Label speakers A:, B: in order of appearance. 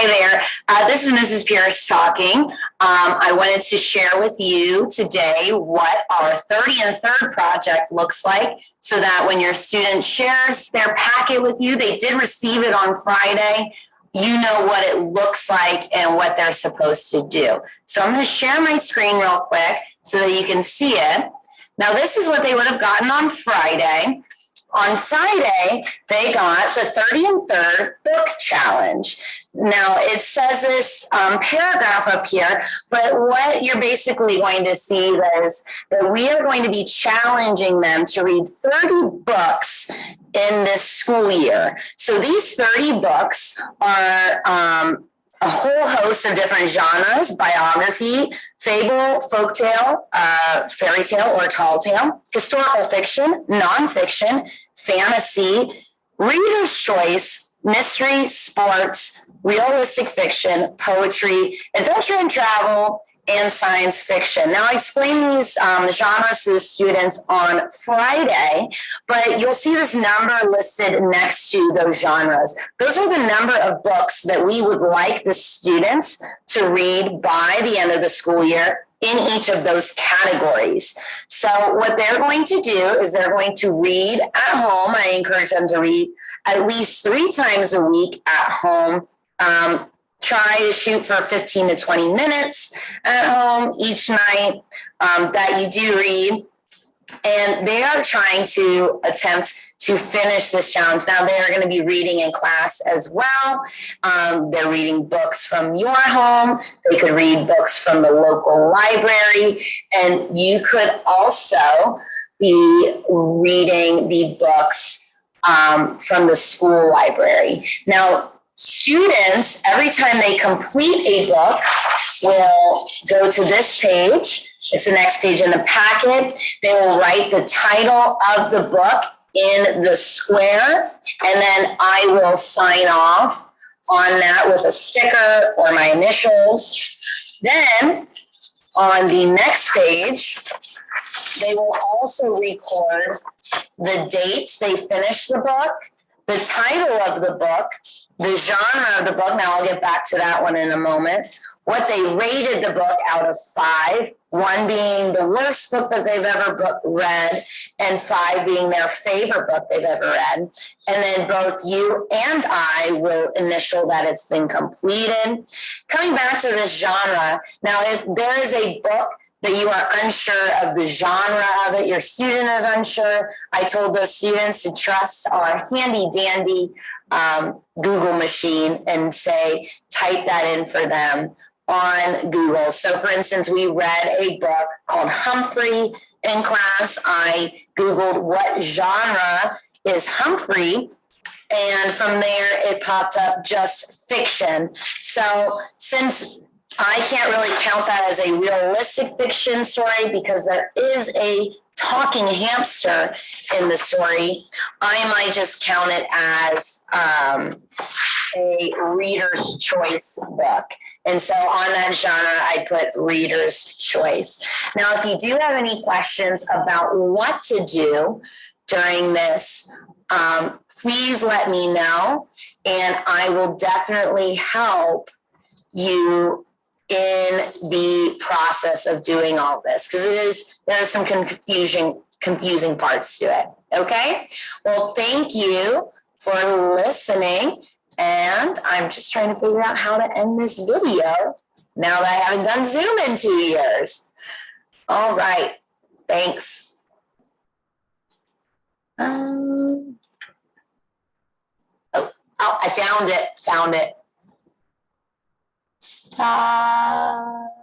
A: Hi there. This is Mrs. Pierce talking. I wanted to share with you today what our 30 and third project looks like so that when your student shares their packet with you, they did receive it on Friday, you know what it looks like and what they're supposed to do. So I'm going to share my screen real quick so that you can see it. Now, this is what they would have gotten on Friday. On Friday, they got the 30 and third book challenge. Now, it says this paragraph up here, but what you're basically going to see is that we are going to be challenging them to read 30 books in this school year. So these 30 books are a whole host of different genres: biography, fable, folktale, fairy tale or tall tale, historical fiction, nonfiction, fantasy, reader's choice, mystery, sports, realistic fiction, poetry, adventure and travel, and science fiction. Now, I explained these genres to the students on Friday, but you'll see this number listed next to those genres. Those are the number of books that we would like the students to read by the end of the school year in each of those categories. So what they're going to do is they're going to read at home. I encourage them to read at least 3 times a week at home. Try to shoot for 15 to 20 minutes at home each night that you do read. And they are trying to attempt to finish this challenge. Now, they are going to be reading in class as well. They're reading books from your home. They could read books from the local library. And you could also be reading the books from the school library. Now, students, every time they complete a book, will go to this page. It's the next page in the packet. They will write the title of the book in the square, and then I will sign off on that with a sticker or my initials. Then on the next page, they will also record the date they finished the book, the title of the book, the genre of the book. Now, I'll get back to that one in a moment. What they rated the book out of 5, 1 being the worst book that they've ever read, and 5 being their favorite book they've ever read. And then both you and I will initial that it's been completed. Coming back to this genre, now if there is a book that you are unsure of the genre of it, your student is unsure, I told those students to trust our handy dandy Google machine and say, type that in for them on Google. So for instance, we read a book called Humphrey in class. I Googled what genre is Humphrey, and from there it popped up just fiction. So since I can't really count that as a realistic fiction story because there is a talking hamster in the story, I might just count it as a reader's choice book. And so on that genre, I put reader's choice. Now, if you do have any questions about what to do during this, please let me know, and I will definitely help you in the process of doing all this, because there are some confusing parts to it. Okay? Well, thank you for listening. And I'm just trying to figure out how to end this video now that I haven't done Zoom in 2 years. All right. Thanks. I found it. Stop.